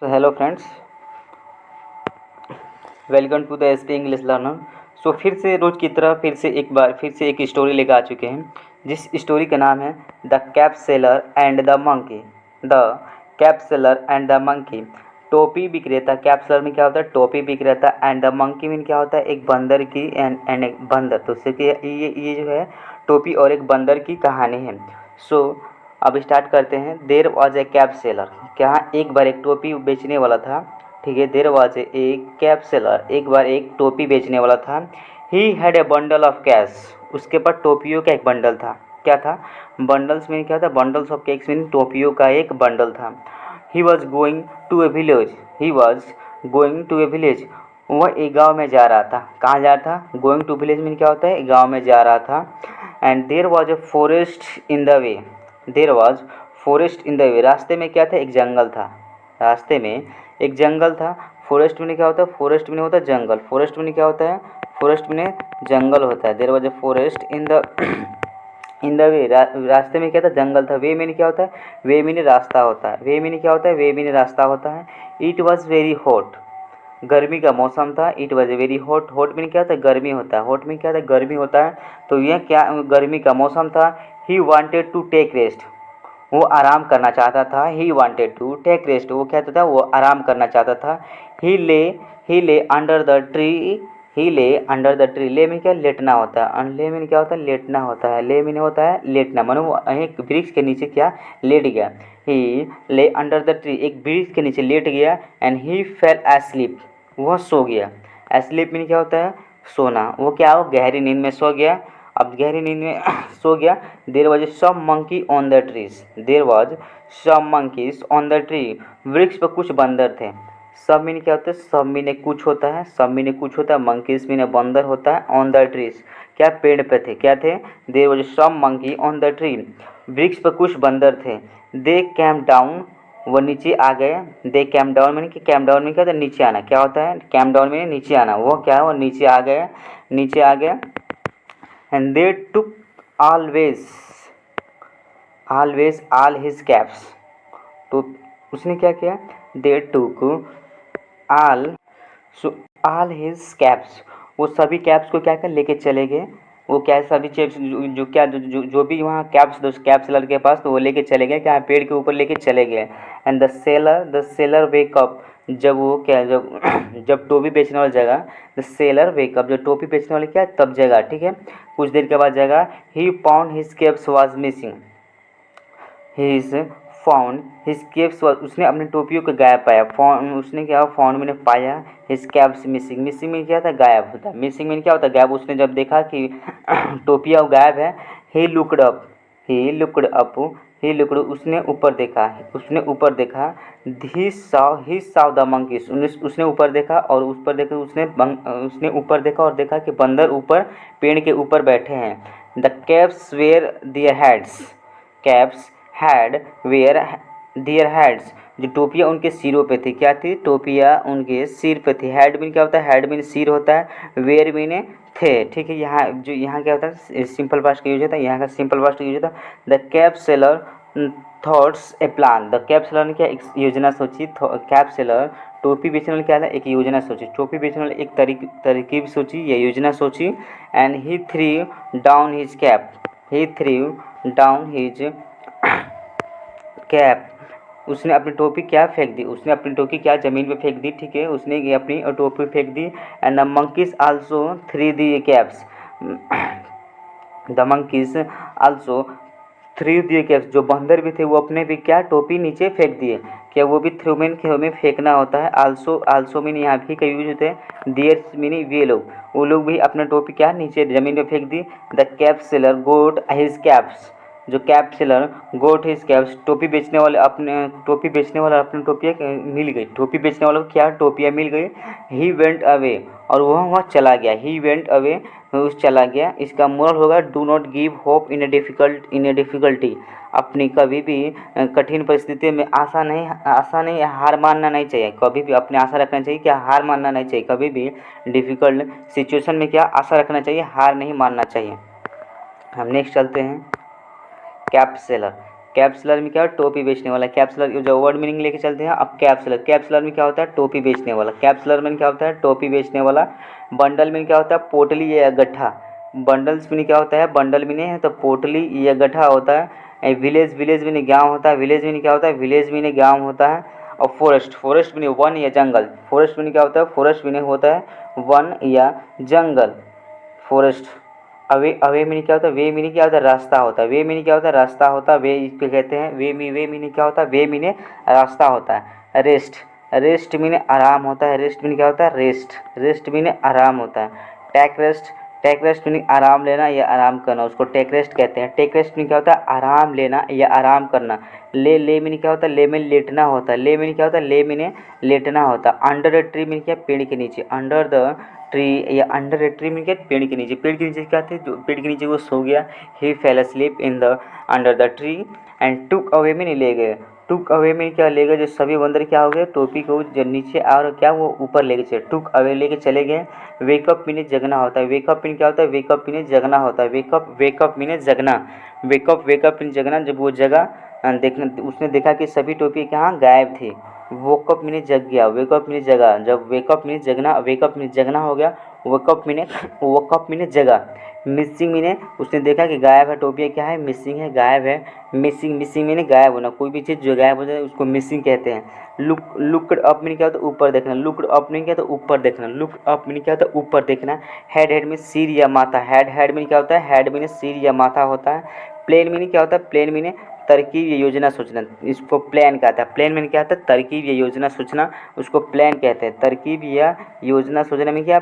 So hello friends, welcome to the SP English learner. So फिर से रोज़ की तरह फिर से एक स्टोरी लेकर आ चुके हैं, जिस स्टोरी का नाम है the cap seller and the monkey. The cap seller and the monkey. टोपी विक्रेता, कैप सेलर में क्या होता है, टोपी विक्रेता, एंड द मंकी में क्या होता है, एक बंदर की एंड एक बंदर। तो उससे कि ये जो है टोपी और एक बंदर की कहानी है। सो अब स्टार्ट करते हैं। There was A cap seller, क्या एक बार एक टोपी बेचने वाला था। ठीक है, there was A cap seller, एक बार एक टोपी बेचने वाला था। He had a bundle of cash, उसके पास टोपियों का एक बंडल था। क्या था, बंडल्स में क्या था, बंडल्स ऑफ कैश में टोपियों का एक बंडल था। He was going to a village, he was going to a village, वह एक गाँव में जा रहा था। कहाँ जा रहा था, गोइंग टू विलेज में क्या होता है, गाँव में जा रहा था। And there was a forest in the way, there was forest in the way, रास्ते में क्या था, एक जंगल था। रास्ते में एक जंगल था। फॉरेस्ट में क्या होता है, फॉरेस्ट में होता है जंगल। फॉरेस्ट में क्या होता है, फॉरेस्ट में जंगल होता है। There was a forest in the in the way, रास्ते में क्या था, जंगल था। वे में क्या होता है, वे में रास्ता होता है। वे में क्या होता है, वे में रास्ता होता है। इट वॉज वेरी हॉट, गर्मी का मौसम था। It was very hot, hot में क्या होता है, गर्मी होता है। हॉट में क्या होता है, गर्मी होता है। तो यह क्या, गर्मी का मौसम था। He wanted to take rest, वो आराम करना चाहता था। He wanted to take rest, वो क्या था, वो आराम करना चाहता था। ही ले ही ले अंडर द ट्री, ही ले अंडर द ट्री, ले में क्या, लेटना होता है। ले में क्या होता है, लेटना होता है। ले में होता है लेटना, मानो वो एक वृक्ष के नीचे क्या, लेट गया। ही ले अंडर द ट्री, एक वृक्ष के नीचे लेट गया। एंड ही फेल एस्लीप, वह सो गया। एस्लीप में क्या होता है, सोना। वो क्या, वो गहरी नींद में सो गया। अब गहरी नींद में सो गया। There was some monkey on the trees, there was some monkeys on the tree, वृक्ष पर कुछ बंदर थे। सब मीन क्या होता है, सब मीने कुछ होता है, सब मीने कुछ होता है, मंकीज मीने बंदर होता है। ऑन द ट्रीज, क्या पेड़ पे थे, क्या थे, there was some monkey on the tree, वृक्ष पर कुछ बंदर थे। दे कैम डाउन, वो नीचे आ गए। दे कैम डाउन में, कि कैम डाउन में क्या होता है, नीचे आना। क्या होता है, कैम डाउन में नीचे आना। वो क्या है, वो नीचे आ गए, नीचे आ गए। And they took always always all his caps, तो उसने क्या किया, they took all so all his caps, वो सभी कैप्स को क्या कर लेके चले गए। वो क्या, सभी चिप्स जो क्या जो भी वहाँ कैप्स, कैप सेलर के पास, तो वो लेके चले गए, क्या पेड़ के ऊपर लेके चले गए। And the seller wake up, जब वो क्या, जब जब टोपी बेचने वाली जगह, द सेलर वेकअप, जब टोपी बेचने वाले क्या तब जगह। ठीक है, कुछ देर के बाद जगह। He found his caps was missing, his found his caps was, उसने अपने टोपियों को गायब पाया। फाउंड, उसने क्या फाउंड मैंने पाया, हिज कैप्स मिसिंग, मिसिंग में क्या था, गायब होता है। मिसिंग में क्या होता है, गायब। उसने जब देखा कि टोपियाँ गायब है, he looked up, he looked up, he looked, उसने ऊपर देखा, उसने ऊपर देखा। ही साव द मंकीज, उसने ऊपर देखा और उस पर देखा, उसने ऊपर देखा और देखा कि बंदर ऊपर पेड़ के ऊपर बैठे हैं। The caps wear their heads, caps had wear their heads, जो टोपियाँ उनके सिरों पे थी। क्या थी, टोपियाँ उनके सिर पे थी। हेड मीन क्या होता है, हेड मीन सिर होता है। वेयर मीन थे। ठीक है, यहाँ जो यहाँ क्या होता है, सिंपल पास्ट का यूज होता है, यहाँ का सिंपल पास्ट का यूज होता है। The cap seller thoughts A plan, the cap seller ने क्या, एक योजना सोची। कैप सेलर, टोपी बेचने वाले क्या है, एक योजना सोची। टोपी बेचने वाले एक तरकीब सोची या योजना सोची। And he threw down his cap, he threw down his cap, उसने अपनी टोपी क्या फेंक दी, उसने अपनी टोपी क्या ज़मीन पे फेंक दी। ठीक है, उसने ये अपनी टोपी फेंक दी। And the monkeys also threw the caps, the monkeys also threw दिए कैप्स, जो बंदर भी थे वो अपने भी क्या टोपी नीचे फेंक दिए। क्या वो भी थ्रू मीन के हमें फेंकना होता है। आल्सो, आल्सो मीन यहाँ भी का यूज होता है। दियर्स मीन वे लोग, वो लोग भी अपना टोपी क्या नीचे ज़मीन पे फेंक दी। The cap seller got his caps, जो cap seller got his caps, टोपी बेचने वाले अपनी टोपियाँ मिल गई। टोपी बेचने वालों को क्या टोपियाँ मिल गई। ही वेंट अवे, और वह वहाँ चला गया। ही वेंट अवे, उस चला गया। इसका मोरल होगा, do not give hope in A difficulty, अपनी कभी भी कठिन परिस्थिति में आशा नहीं, हार मानना नहीं चाहिए। कभी भी अपने आशा रखना चाहिए, क्या हार मानना नहीं चाहिए। कभी भी डिफ़िकल्ट सिचुएशन में क्या आशा रखना चाहिए, हार नहीं मानना चाहिए। हम नेक्स्ट चलते हैं। कैप सेलर, कैप्सुलर में क्या है, टोपी बेचने वाला। कैप्सुलर जो वर्ड मीनिंग लेके चलते हैं। अब कैप्सुलर, कैप्सुलर में क्या होता है, टोपी बेचने वाला। कैप्सुलर में क्या होता है, टोपी बेचने वाला। बंडल में क्या होता है, पोटली या गट्ठा। बंडल्स में क्या होता है, बंडल में है तो पोटली या गट्ठा होता है। विलेज, विलेज में गाँव होता है। विलेज में क्या होता है, विलेज में गाँव होता है। और फॉरेस्ट, फॉरेस्ट में वन या जंगल। फॉरेस्ट में क्या होता है, फॉरेस्ट में होता है वन या जंगल। फॉरेस्ट। अवे, अवे मीनिंग क्या होता है, वे मीनिंग क्या होता है, रास्ता होता है। वे मीनिंग क्या होता है, रास्ता होता है। वे इसको कहते हैं वे मीनिंग क्या होता है, वे मीनिंग रास्ता होता है। रेस्ट, रेस्ट मीनिंग आराम होता है। रेस्ट मीनिंग क्या होता है, रेस्ट, रेस्ट मीनिंग आराम होता है। Take rest, take rest meaning आराम लेना या आराम करना, उसको टेक रेस्ट कहते हैं। टेक रेस्ट मीनिंग क्या होता है, आराम लेना या आराम करना। ले मीनिंग क्या होता है, ले में लेटना होता है। ले मीनिंग क्या होता है, ले मीनिंग लेटना होता है। अंडर द ट्री मीनिंग क्या, पेड़ के नीचे। अंडर द ट्री या अंडर ए ट्री में क्या, पेड़ के नीचे। पेड़ के नीचे क्या थे, जो पेड़ के नीचे वो सो गया। He fell asleep in the under the tree and took away में नहीं ले गए। टुक अवे में क्या ले गए, जो सभी बंदर क्या हो गए, टोपी को जो नीचे और क्या वो ऊपर लेके चले, टुक अवे लेके चले गए। वेकअप मीने जगना होता है। वेकअप मीन क्या होता है, वेकअप मीने जगना होता है। वेकअप, वेकअप मीने जगना। वेकअप, वेकअप मीन जगना। जब वो जगा देखने, उसने देखा कि सभी टोपी कहाँ गायब थी। वोकअप मीने जग गया। वेकअप मीने जगा। जब वेकअप मीने जगना, वेकअप मीने जगना हो गया। वोकअप मीने, वोकअप मीने जगा। मिसिंग मीने उसने देखा कि गायब है, टोपियाँ क्या है, मिसिंग है, गायब है। मिसिंग, मिसिंग मीने गायब होना। कोई भी चीज़ जो गायब हो जाए उसको मिसिंग कहते हैं। लुक, लुक्ड अप मीने क्या होता है, ऊपर देखना। लुक्ड अप मीने क्या होता है, ऊपर देखना। लुक अप मीने क्या होता है, ऊपर देखना। हेड, हेड में सिर या माथा। हेड, हेड मीने क्या होता है, हेड मीने सिर या माथा होता है। प्लेन मीने क्या होता है, प्लेन मीने तरकीब या योजना सोचना, इसको प्लान कहता है। प्लान में क्या होता है, तरकीब या योजना सोचना, उसको प्लान कहते हैं। तरकीब या योजना सोचने में क्या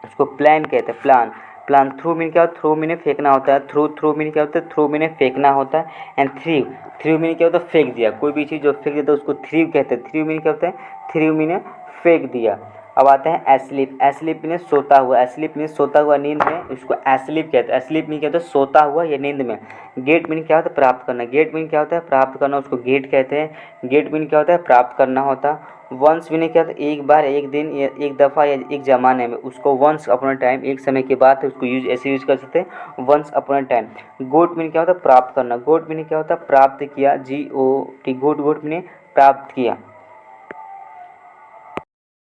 उसको प्लान कहते हैं, प्लान। प्लान। थ्रू मीन क्या होता है, थ्रू मीने फेंकना होता है। थ्रू, थ्रू मीन क्या होता है, थ्रू मीने फेंकना होता है। एंड थ्रीव, थ्रीव मीन क्या होता है, फेंक दिया। कोई भी चीज़ जो फेंक देता है उसको थ्रीव कहते हैं। थ्रीव मीन क्या होता है, थ्रीव मीने फेंक दिया। अब आते हैं एस्लीप। एस्लीप मीने सोता हुआ। एस्लीप मीन सोता हुआ, नींद में, उसको एस्लीप कहते हैं। एस्लीप मीन क्या होता है, सोता हुआ या नींद में। गेट मीन क्या होता है, प्राप्त करना। गेट मीन क्या होता है, प्राप्त करना, उसको गेट कहते हैं। गेट मीन क्या होता है, प्राप्त करना होता है। वंस मीनिंग क्या होता है, एक बार, एक दिन या एक दफ़ा या एक ज़माने में। उसको वंस अपॉन टाइम, एक समय के बाद उसको यूज ऐसे यूज कर सकते हैं, वंस अपॉन टाइम। गोट मीनिंग क्या होता है, प्राप्त करना। गोट मीनिंग क्या होता है, प्राप्त किया। GOT, गोट, गोट मीनिंग प्राप्त किया।